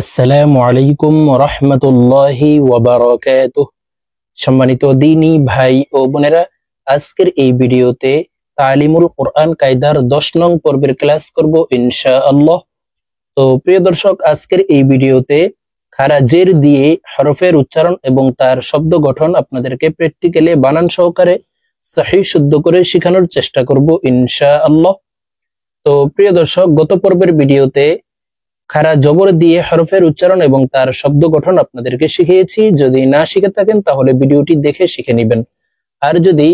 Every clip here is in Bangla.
আসসালামু আলাইকুম রহমতুল্লাহি ওয়া বারাকাতুহু। সম্মানিত দ্বীনী ভাই ও বোনেরা, আজকের এই ভিডিওতে তালিমুল কোরআন কায়দার 10 নং পর্বের ক্লাস করব ইনশাআল্লাহ। তো প্রিয় দর্শক, আজকের এই ভিডিওতে খারা জের দিয়ে হরফের উচ্চারণ এবং তার শব্দ গঠন আপনাদেরকে প্র্যাকটিক্যালি বানান সহকারে সহিহ শুদ্ধ করে শেখানোর চেষ্টা করব ইনশাআল্লাহ। তো প্রিয় দর্শক, গত পর্বের ভিডিওতে খারা জবর দিয়ে হরফের উচ্চারণ এবং তার শব্দ গঠন আপনাদেরকে শিখিয়েছি। যদি না শিখে থাকেন তাহলে ভিডিওটি দেখে শিখে নেবেন। আর যদি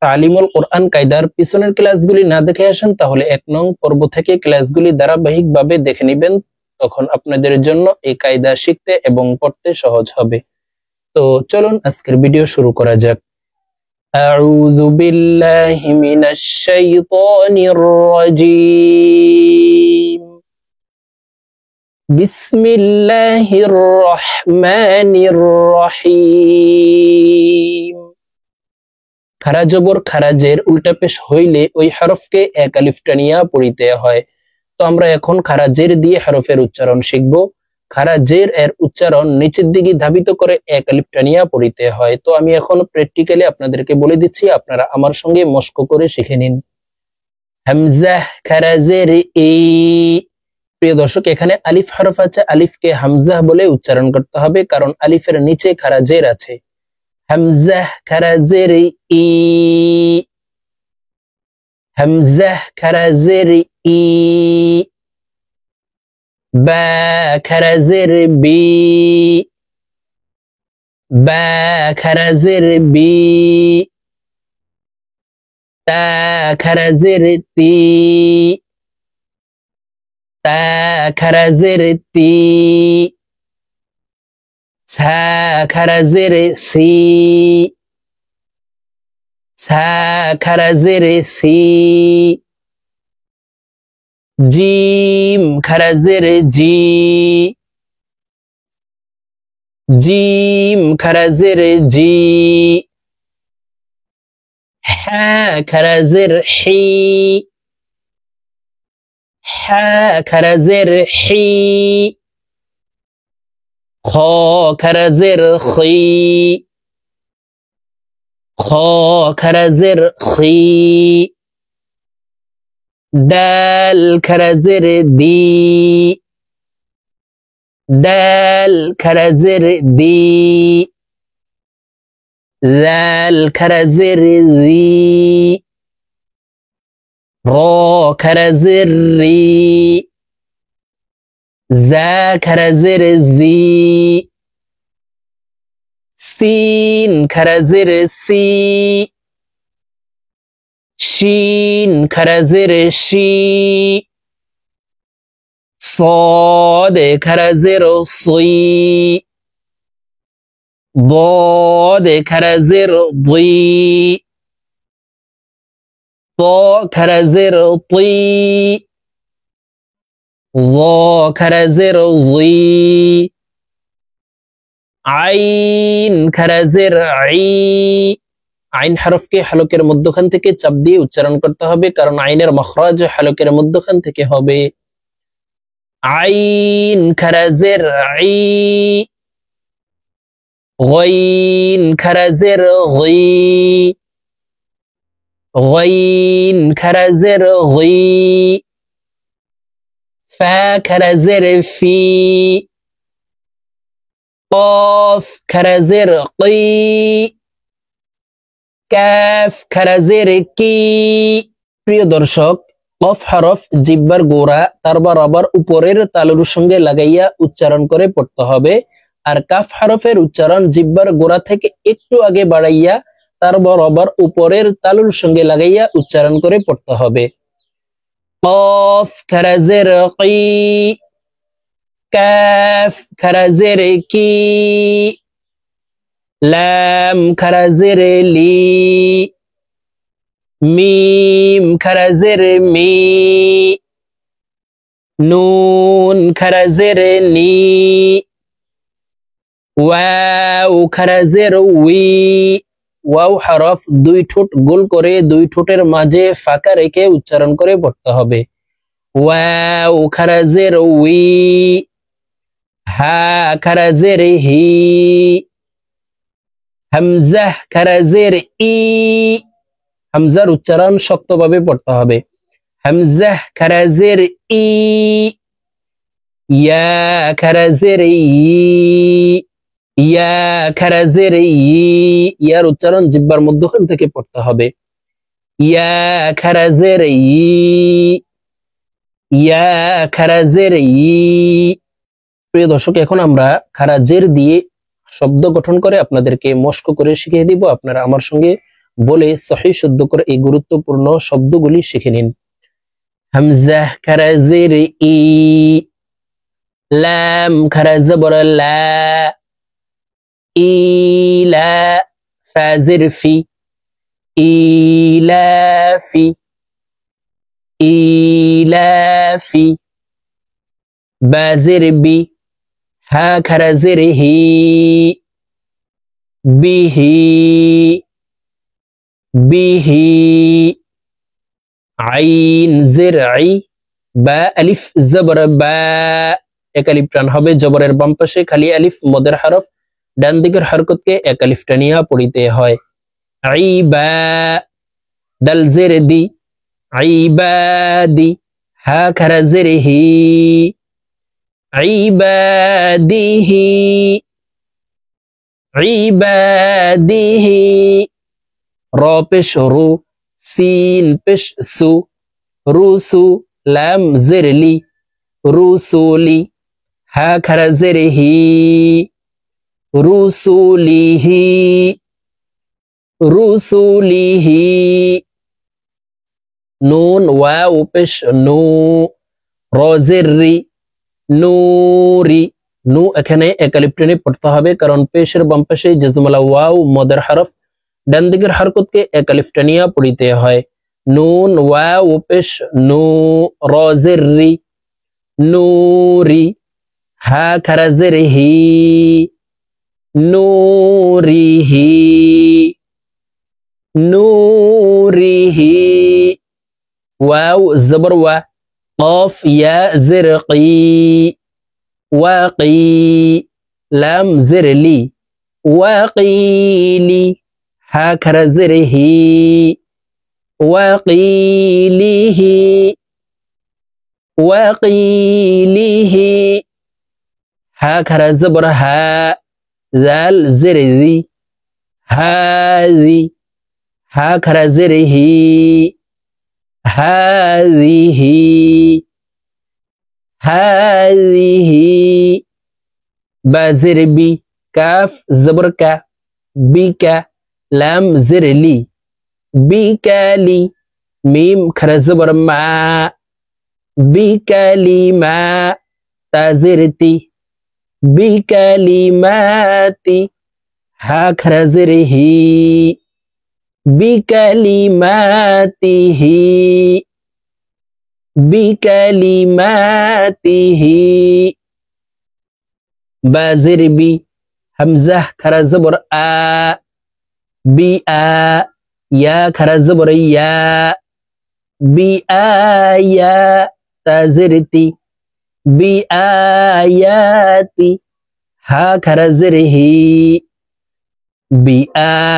তালিমুল কোরআন কায়দার পিছনের ক্লাসগুলি না দেখে আসেন তাহলে 1 নং পর্ব থেকে ক্লাসগুলি ধারাবাহিকভাবে দেখে নেবেন, তখন আপনাদের জন্য এই কায়দা শিখতে এবং পড়তে সহজ হবে। তো চলুন আজকের ভিডিও শুরু করা যাক। আউযু বিল্লাহি মিনাশ শাইতানির রাজীম। বিসমিল্লাহির রহমানির রহিম। খারা জবর খারা জের উল্টা পেশ হইলে ওই হরফকে এক আলিফ টানিয়া পড়িতে হয়। তো আমরা এখন খারা জের দিয়ে হরফের উচ্চারণ শিখব। খারা জের এর উচ্চারণ নিচের দিকে ধাবিত করে এক আলিফ টানিয়া পড়িতে হয়। তো আমি এখন প্র্যাকটিক্যালি আপনাদেরকে বলে দিচ্ছি, আপনারা আমার সঙ্গে মশক করে শিখে নিন। হামজা খারা জের ই। প্রিয় দর্শক, এখানে আলিফ হরফ আছে, আলিফকে হামজাহ বলে উচ্চারণ করতে হবে কারণ আলিফের নিচে খারা জের আছে। হামজাহ খারা জের ই। হামজাহ খারা জের ই। বা খারা জের বি। বা খারা জের বি। তা খারা জের তি। তা খারা জের তি। সা খারা জের সি। সা খারা জের সি। জিম খারা জের জি। জিম খারা জের জি। হা খারা জের হি। হা খারা জের হি। খ খারা জের খি। খ খারা জের খি। দাল খারা জের দি। দাল খারা জের দি। লাল খারা জের রি। র খারা জের রি। জা খারা জের জি। সিন খারা জের সি। শিন খারা জের শি। صاد খারা জের সি। ضاد খারা জের ضي। ط খারা জের طي। ظ খারা জের ظي। আইন খারা জের আই। আইন হরফকে হলকের মধ্যখান থেকে চাপ দিয়ে উচ্চারণ করতে হবে কারণ আইনের মখরাজ হলকের মধ্যখান থেকে হবে। আইন খারা জের আই। গইন খারা জের গই। গইন খারা জের গই। ফা খারা জের ফি। قاف খারা জের কি। কাফ খারা জের কি। প্রিয় দর্শক, কফ হরফ জিহ্বার গোড়া তার বরাবর উপরের তালুর সঙ্গে লাগাইয়া উচ্চারণ করে পড়তে হবে, আর কাফ হরফের উচ্চারণ জিহ্বার গোড়া থেকে একটু আগে বাড়াইয়া তার বরাবর উপরের তালুর সঙ্গে লাগাইয়া উচ্চারণ করে পড়তে হবে। কফ খারা জের কি। কাফ খারা জের কি। লাম খারা জের লি। মিম খারা জের মি। নুন খারা জের নি। ওয়াও খারা জের উই। ওয়াও হরফ দুই ঠোঁট গোল করে দুই ঠোঁটের মাঝে ফাঁকা রেখে উচ্চারণ করে পড়তে হবে। ওয়াও খারা জের উই। হা খারা জের হি, হামজা খারা জের ই, হামজার উচ্চারণ শক্তভাবে পড়তে হবে। হামজা খারা জের ই, ইয়া খারা জের ই, ইয়া খারা জের ই, ইয়ার উচ্চারণ জিহ্বার মধ্যখান থেকে পড়তে হবে। ইয়া খারা জের ই, ইয়া খারা জের ই। প্রিয় দর্শক, এখন আমরা খারা জের দিয়ে শব্দ গঠন করে আপনাদেরকে মস্ক করে শিখিয়ে দিব। আপনারা আমার সঙ্গে বলে সহি শুদ্ধ করে এই গুরুত্বপূর্ণ শব্দগুলি শিখে নিন। হামজা খারা জের ই, লাম খারা জবর লা, ইলা ফা জের ফি, ইলাফি, ইলাফি, বা জের বি, হা খারা জের হি, বিহি, বিহি, আইন জের আই, বা আলিফ জবর বা, এক আলিফ টান হবে জবরের বাম পাশে, খালি আলিফ মদের হরফ, ডান দিকের হরকতকে এক আলিফ টানিয়া পড়িতে হয়। আইবা, দাল জের দি, আইবাদি, হা খারা জের হি, আইবাদিহি, আইবাদিহি, র পেশ রু, সিন পেশ সু, রুসু, লাম জের লি, রুসুলি, হা খারা জের হি, রুসুলিহি, রুসুলিহি, নুন ওয়াও পেশ নু, র জের রি, নূরি, নু এখানে এক আলিফ টেনে পড়তে হবে, কারণ পেশের বাম পাশে জজমলা ওয়াও মদের হরফ, ডান দিকের হরকতকে এক আলিফ টানিয়া পড়িতে হয়। নুন ওয়াও পেশ নু, র জের রি, নূরি, হা খারা জের হি, নূরিহি, নূরিহি, ওয়াও জবর ওয়া, قاف يا زرقي، واقي، لام زرلي، واقيلي، هاكر زره، واقيله، واقيله، هاكر زبرها، ذال زرذي، هذي، هاكر زره، هذه، هذه، با زر بي، كاف زبر كا، بيكا، لام زر لي، بكالي، ميم خر زبر ما، بكلمة، تا زرتي، بكلماتي، ها خر زره، بكلماته، بكلماته، بازر بي، همزة خرا زبر آ، بي آ، يا خرا زبر يا، بي آيا، تازرتي، بي آياتي، ها خرا زره،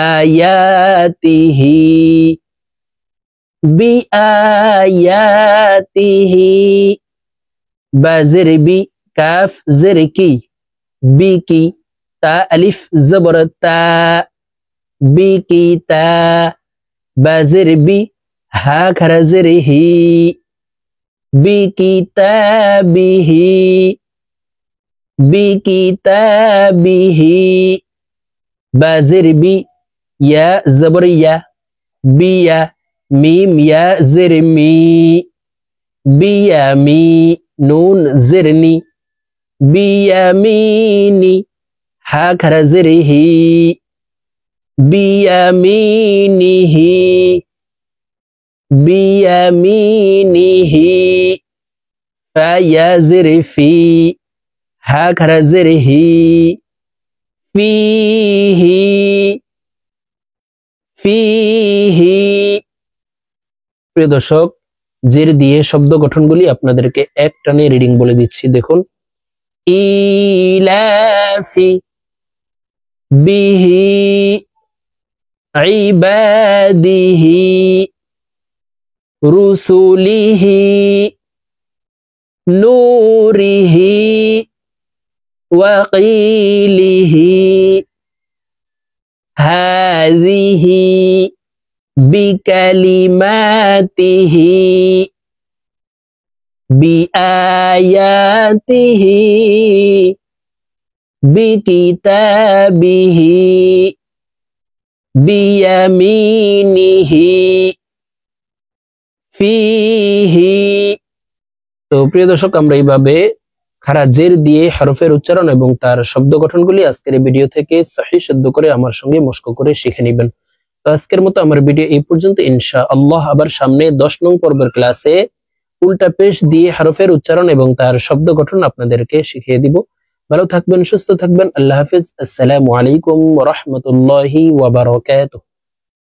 بآياته، بآياته، بازر بي، كاف زركي، بيكي، تا ألف زبر تا، بيكي تا، بازر بي، ها خرا زره، بكتابه، بكتابه، بازر بي، يا زبر يا، بيا، ميم يا زر مي، بيا مي، نون زرني، بيميني، هاكر زره، بيمينه، بيمينه، فيا زر في، هاكر زره، فيه، ফিহি। প্রিয় দর্শক, জের দিয়ে শব্দ গঠনগুলি আপনাদেরকে এক টানে রিডিং বলে দিচ্ছি। দেখুন, ইলাফি বিহি ইবাদিহি রুসুলিহি নূরিহি ওয়াকিলিহি হাযিহি বিকালিমাতিহি বিআয়াতিহি বিকিতাবিহি বিয়ামিনিহি ফিহি। তো প্রিয় দর্শক, আমরা এইভাবে খারা জের দিয়ে হরফের উচ্চারণ এবং তার শব্দ গঠনগুলি আজকের এই ভিডিও থেকে সহিহ শুদ্ধ করে আমার সঙ্গে মশক করে শিখে নেবেন। তো আজকের মতো আমার ভিডিও এই পর্যন্ত। ইনশাআল্লাহ আবার সামনে 10 নং পর্বের ক্লাসে উল্টা পেশ দিয়ে হরফের উচ্চারণ এবং তার শব্দ গঠন আপনাদেরকে শিখিয়ে দিব। ভালো থাকবেন, সুস্থ থাকবেন। আল্লাহ হাফেজ। আসসালামু আলাইকুম ওয়া রাহমাতুল্লাহি ওয়া বারাকাতুহু।